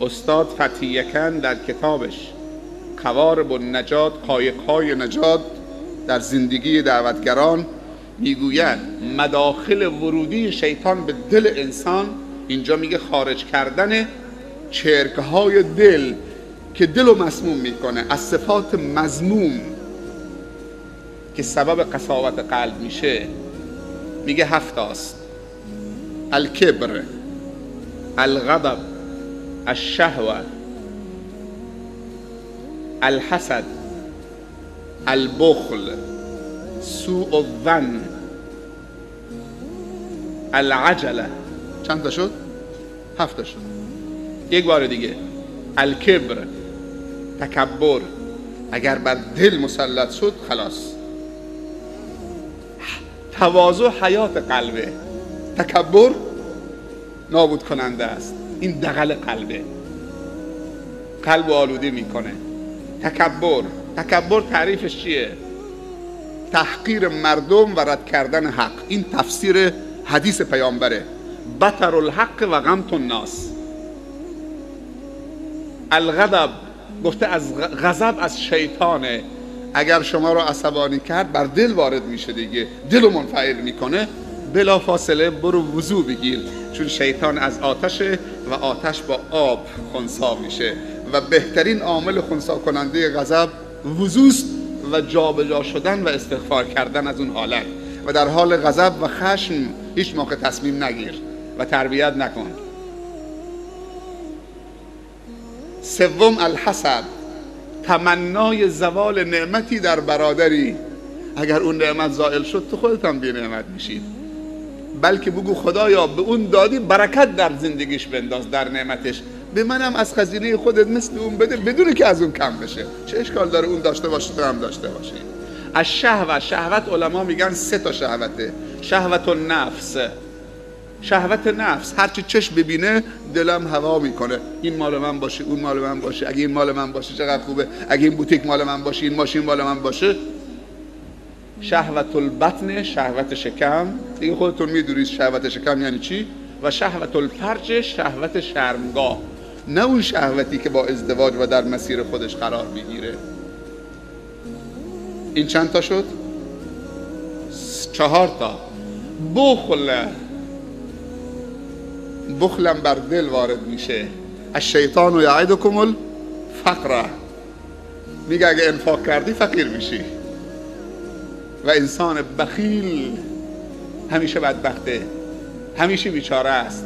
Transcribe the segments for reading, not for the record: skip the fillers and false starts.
استاد فتحی یکن در کتابش قوارب النجات، قایق‌های نجات در زندگی دعوتگران میگوید مداخل ورودی شیطان به دل انسان، اینجا میگه خارج کردن چرک‌های دل که دل رو مسموم میکنه از صفات مذموم که سبب قساوت قلب میشه. میگه 7 است: الکبر، الغضب، الشهوه، الحسد، البخل، سوء الظن، العجله. چند تا شد؟ 7 تا شد. یک بار دیگه: الکبر، تکبر، اگر بر دل مسلط شد خلاص. تواضع حیات قلبه، تکبر نابود کننده است. این دغل قلبه، قلب آلوده میکنه. تکبر تعریفش چیه؟ تحقیر مردم و رد کردن حق. این تفسیر حدیث پیامبره: بطر الحق و غمت الناس. الغضب گفته از غضب از شیطانه، اگر شما رو عصبانی کرد بر دل وارد میشه دیگه، دل رو منفعل میکنه. بلا فاصله برو وضو بگیر، چون شیطان از آتشه و آتش با آب خنثی میشه و بهترین عامل خنثی کننده غضب وضوست و جابجا شدن و استغفار کردن از اون حالت. و در حال غضب و خشم هیچ موقع تصمیم نگیر و تربیت نکن. 3 الحسد، تمنای زوال نعمتی در برادری. اگر اون نعمت زائل شد تو خودت هم بی نعمت میشی، بلکه بگو خدایا به اون دادی، برکت در زندگیش بنداز، در نعمتش. به منم از خزینه خودت مثل اون بده، بدون که از اون کم بشه. چه اشکال داره اون داشته باشه تو هم داشته باشی. از شهوت علما میگن 3 تا شهوته: شهوت النفس، شهوت نفس، هرچی چشم ببینه دلم هوا میکنه، این مال من باشه، اون مال من باشه، اگه این مال من باشه چقدر خوبه، اگه این بوتیک مال من باشه، این ماشین مال من باشه. شهوت البطن، شهوت شکم، دیگه خودتون میدونید شهوت شکم یعنی چی. و شهوت الفرج، شهوت شرمگاه، نه اون شهوتی که با ازدواج و در مسیر خودش قرار میگیره. این چند تا شد؟ 4 تا. بخلم بر دل وارد میشه. الشیطان یعدکم الفقر، میگه اگه انفاق کردی فقیر میشی. و انسان بخیل همیشه بدبخته، همیشه بیچاره است،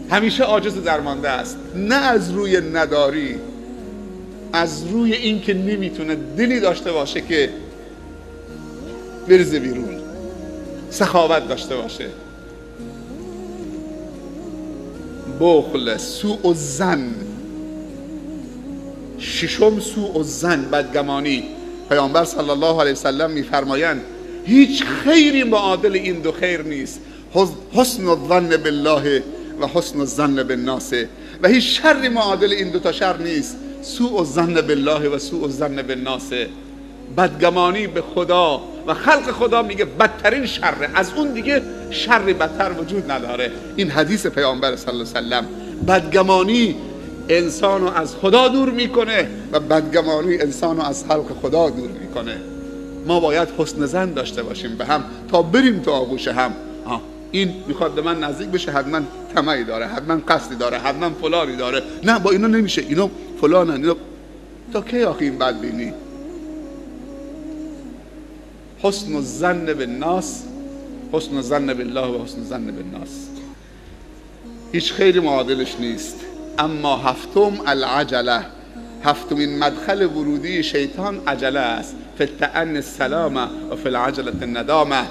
همیشه عاجز و درمانده است. نه از روی نداری، از روی این که نمیتونه دلی داشته باشه که بریزه بیرون، سخاوت داشته باشه. بخل، سوء الظن. 6 سوء الظن، بدگمانی. پیامبر صلی الله علیه وسلم میفرمایند هیچ خیری معادل این 2 خیر نیست: حسن الظن بالله و حسن الظن بالناس. و هیچ شری معادل این 2 تا شر نیست: سوء الظن بالله و سوء الظن بالناس. بدگمانی به خدا و خلق خدا میگه بدترین شره، از اون دیگه شر بدتر وجود نداره. این حدیث پیامبر صلی الله علیه وسلم. بدگمانی انسانو از خدا دور میکنه و بدگمانی انسانو از خلق خدا دور میکنه. ما باید حسن ظن داشته باشیم به هم تا بریم تو آغوش هم. این میخواد به من نزدیک بشه، حتما طمعی داره، حتما قصدی داره، حتما فلانی داره. نه، با اینا نمیشه، اینا فلانن، اینا. تا کی آخه این بدبینی؟ حسن الظن بالناس، حسن الظن بالله و حسن الظن بالناس. هیچ خیری معادلش نیست. اما 7 العجله، 7مین مدخل ورودی شیطان عجله است. فی التأنی السلامه و فی العجله الندامه.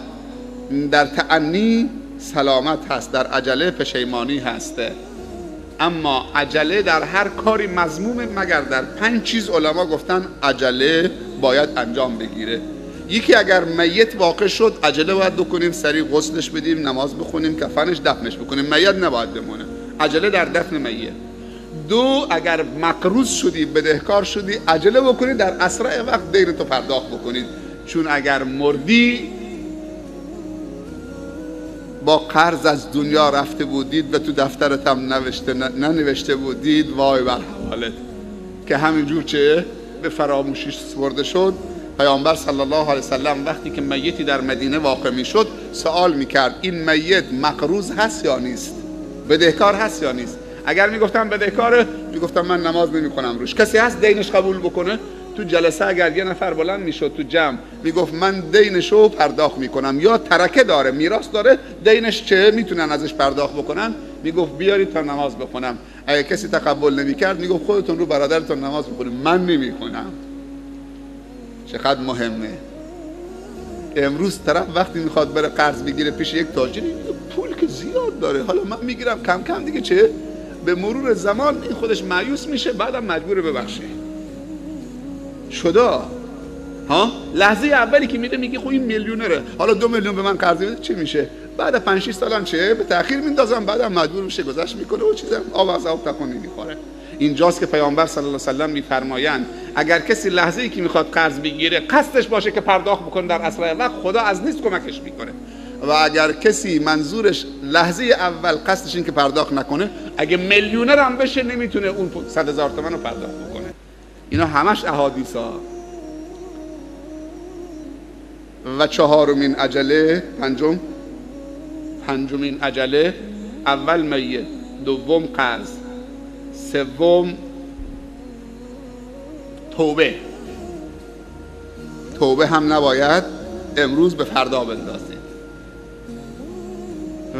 در تأنی سلامت هست، در عجله پشیمانی هست. اما عجله در هر کاری مذمومه مگر در 5 چیز علما گفتن عجله باید انجام بگیره. یکی اگر میت واقع شد عجله باید بکنیم، سریع غسلش بدیم، نماز بخونیم، کفنش دفنش بکنیم، میت نباید بمونه. عجله در دفن میت. 2 اگر مقروض شدی، بدهکار شدی، عجله بکنید در اسرع وقت دین تو پرداخت بکنید، چون اگر مردی با قرض از دنیا رفته بودید و تو دفترت هم ننوشته بودید، وای بر حالت که همینجور چه به فراموشی سپرده شد. پیامبر صلی الله علیه وسلم وقتی که میتی در مدینه واقع میشد سوال میکرد این میت مقروض هست یا نیست، بدهکار هست یا نیست. اگر میگفتم بدهکاره میگفتم من نماز نمیخونم روش. کسی هست دینش قبول بکنه؟ تو جلسه اگر یه نفر بلند میشد تو جمع میگفت من دینشو پرداخت میکنم، یا ترکه داره میراث داره دینش چه میتونن ازش پرداخت بکنن، میگفت بیارید تا نماز بخونم. اگه کسی تقبل نمیکرد میگفت خودتون رو برادرتون نماز بخونید، من نمیخونم. چقدر مهمه. امروز طرف وقتی میخواد بره قرض بگیره پیش یک تاجری پول که زیاد داره، حالا من میگیرم کم کم دیگه چه، به مرور زمان این خودش مایوس میشه، بعدم مجبور ببخشه. شده ها لحظه اولی که میده میگه خب این میلیونره، حالا 2 میلیون به من قرض بده چی میشه؟ بعد 5-6 سالم چه به تأخیر میندازم، بعدم مجبور میشه گذشت میکنه و چیزا آب از آب تکون نمیخوره. اینجاست که پیامبر صلی الله علیه و سلم میفرمایند اگر کسی لحظه ای که میخواد قرض بگیره قصدش باشه که پرداخت بکنه در اسرع وقت، خدا از نیست کمکش میکنه. و اگر کسی منظورش لحظه اول قصدش این که پرداخت نکنه، اگه میلیونر هم بشه نمیتونه اون 100,000 تومان رو پرداخت بکنه. اینا همش احادیث ها. و چهارمین عجله، پنجمین عجله، اول میت، دوم قرض، سوم توبه هم نباید امروز به فردا بندازید.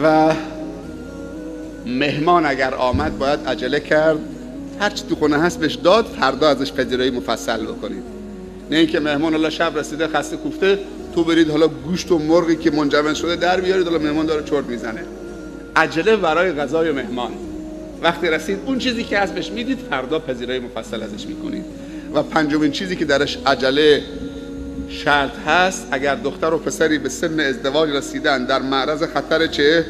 و مهمان اگر آمد باید عجله کرد، هرچی تو خونه هست بهش داد، فردا ازش پذیرایی مفصل بکنید. نه اینکه مهمان الله شب رسیده خسته کوفته، تو برید حالا گوشت و مرغی که منجمد شده در بیارید، حالا مهمان داره چرت میزنه. عجله برای غذای مهمان، وقتی رسید اون چیزی که از بهش میدید فردا پذیرایی مفصل ازش میکنید. و پنجمین چیزی که درش عجله شرط هست، اگر دختر و پسری به سن ازدواج رسیدن، در معرض خطر چه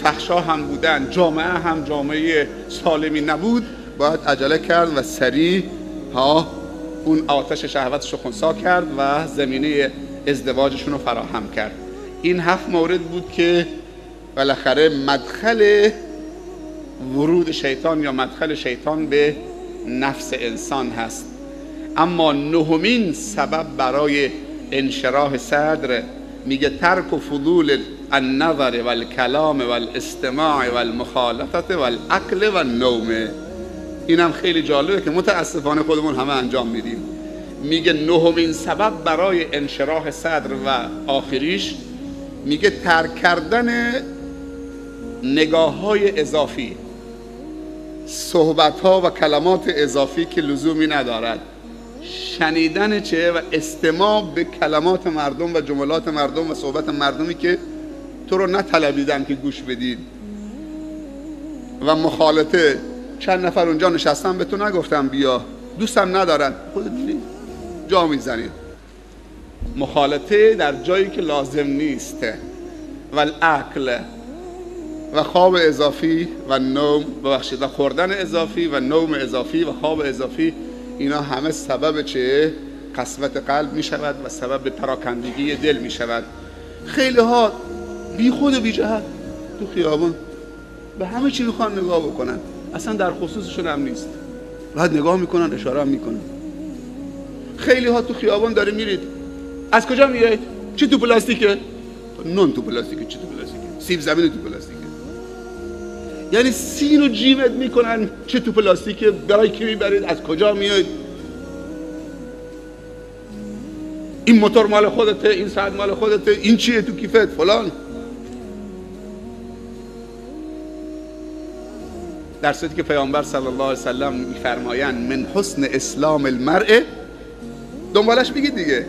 فحشا هم بودن، جامعه هم جامعه سالمی نبود، باید عجله کرد و سریع اون آتش شهوتش رو خنثی کرد و زمینه ازدواجشون رو فراهم کرد. این 7 مورد بود که بالاخره مدخل ورود شیطان یا مدخل شیطان به نفس انسان هست. اما 9مین سبب برای انشراح صدر میگه ترک و فضول النظر و الکلام و الاستماع و المخالطت و الاکل و النوم. اینم خیلی جالبه که متاسفانه خودمون همه انجام میدیم. میگه 9مین سبب برای انشراح صدر و آخریش میگه ترک کردن نگاه های اضافی، صحبت ها و کلمات اضافی که لزومی ندارد، شنیدن چه و استماع به کلمات مردم و جملات مردم و صحبت مردمی که تو رو نطلبیدن که گوش بدید، و مخالطه. چند نفر اونجا نشستن به تو نگفتن بیا، دوستم ندارن، خودت میری جا میزنید. مخالطه در جایی که لازم نیست. و الاکل و خواب اضافی و نوم، ببخشید، و خوردن اضافی و نوم اضافی و خواب اضافی، اینا همه سبب چه؟ قسوت قلب می شود و سبب پراکندگی دل می شود. خیلی ها بی خود و بی جهت تو خیابون به همه چی میخوان نگاه بکنن، اصلا در خصوصشون هم نیست، بعد نگاه میکنن اشاره هم میکنن. خیلی ها تو خیابون داره میرید، از کجا میایید؟ چی تو پلاستیکه؟ نون تو پلاستیکه. چی تو پلاستیکه؟ سیب زمینی تو پلاستیکه. یعنی سین و جیمت میکنن چه تو پلاستیکه، برای کی میبرید، از کجا میایید، این موتور مال خودته، این ساعت مال خودته، این چیه تو کیفت فلان. در صورتی که پیامبر صلی الله علیه وسلم میفرمایند من حسن اسلام المرء، دنبالش بگید دیگه،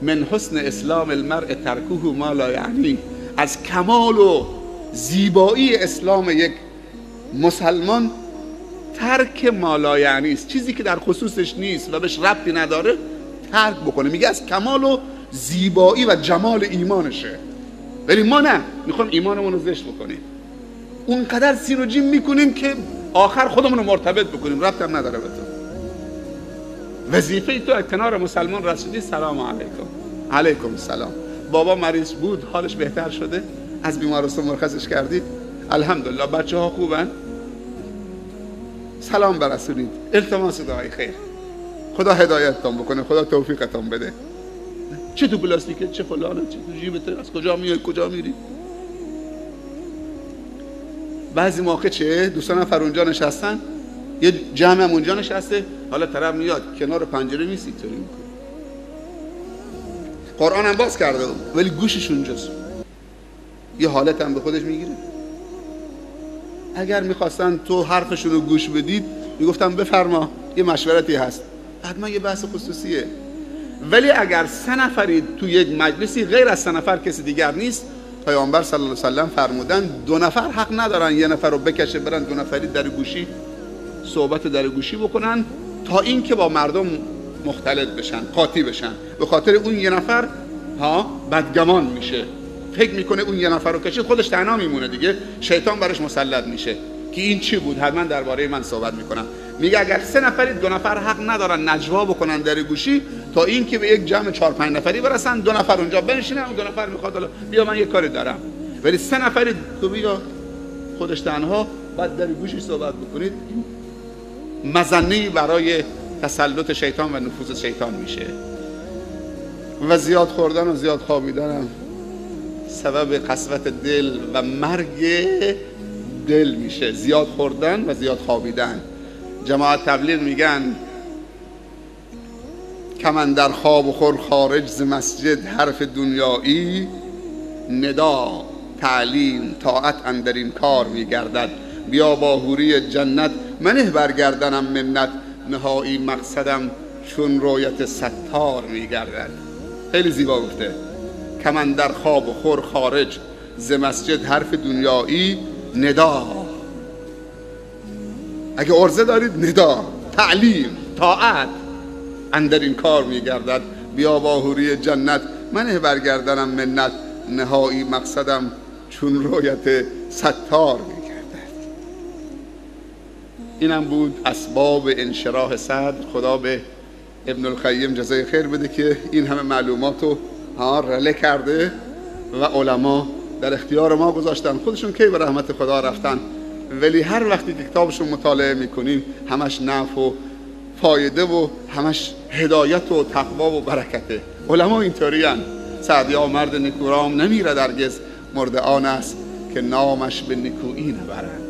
من حسن اسلام المرء ترکه ما لا یعنی، از کمال و زیبایی اسلام یک مسلمان ترک ما لا یعنی است، چیزی که در خصوصش نیست و بهش ربطی نداره ترک بکنه. میگه از کمال و زیبایی و جمال ایمانشه. ولی ما نه، میخوایم ایمانمون رو زشت بکنیم، اونقدر سین و جیم میکنیم که آخر خودمون رو مرتبط بکنیم، ربطی هم نداره به تو. وظیفه تو کنار مسلمان رسیدی، سلام علیکم، علیکم السلام، بابا مریض بود حالش بهتر شده، از بیمارستان مرخصش کردید، الحمدلله. بچه ها خوبن، سلام برسونید، التماس دعای خیر، خدا هدایتتان بکنه، خدا توفیقتان بده. چه تو پلاستیکه، چه فلانه، چه تو جیبته، از کجا میای کجا میری؟ بعضی موقع چه دوستان نفر اونجا نشستن، یه جمع هم اونجا نشسته، حالا طرف میاد کنار پنجره میسی طوری میکنه، قرآن هم باز کرده ولی گوشش اونجاست، یه حالت هم به خودش میگیره. اگر میخواستن تو حرفشون رو گوش بدید میگفتم بفرما یه مشورتی هست، حتما یه بحث خصوصیه. ولی اگر 3 نفرید تو یک مجلسی، غیر از 3 نفر کسی دیگر نیست، پیامبر صلی الله علیه و سلم فرمودن 2 نفر حق ندارن یه نفر رو بکشه برن 2 نفری در گوشی صحبت در گوشی بکنن تا این که با مردم مختلط بشن، قاطی بشن. به خاطر اون یه نفر بدگمان میشه، فکر میکنه اون یه نفر رو کشید خودش تنها میمونه دیگه، شیطان برش مسلط میشه که این چی بود، حتما درباره من صحبت میکنم. میگه اگر 3 نفری 2 نفر حق ندارن نجوا بکنن در گوشی تا این که به یک جمع 4-5 نفری برسن، 2 نفر اونجا بنشینن، اون 2 نفر میخواد حالا بیا من یه کاری دارم. ولی 3 نفری تو بیا خودش تنها بعد در گوشی صحبت بکنید، مظنه‌ای برای تسلط شیطان و نفوذ شیطان میشه. و زیاد خوردن و زیاد خوابیدن هم سبب قسوت دل و مرگ دل میشه. زیاد خوردن و زیاد خوابیدن. جماعت تبلیغ میگن که من در خواب و خور خارج ز مسجد، حرف دنیایی ندا تعلیم طاعت اندر این کار میگردد. بیا با حوری جنت منه برگردنم منت، نهایی مقصدم چون رویت ستار میگردد. خیلی زیبا گفته که من در خواب و خور خارج ز مسجد، حرف دنیایی ندا. اگه عرضه دارید ندا، تعلیم طاعت اندر این کار میگردد. بیا با حوری جنت منه برگردنم منت، نهایی مقصدم چون رویت ستار میگردد. اینم بود اسباب انشراح صدر. خدا به ابن القیم جزای خیر بده که این همه معلوماتو رله کرده و علما در اختیار ما گذاشتن. خودشون کی به رحمت خدا رفتن، ولی هر وقتی که کتابشون مطالعه میکنیم همش نفع و فایده و همش هدایت و تقوا و برکته. علما اینطوری هن. سعدیا مرد نکورام نمیره درگز، مرد آن است که نامش به نکویی نبرد.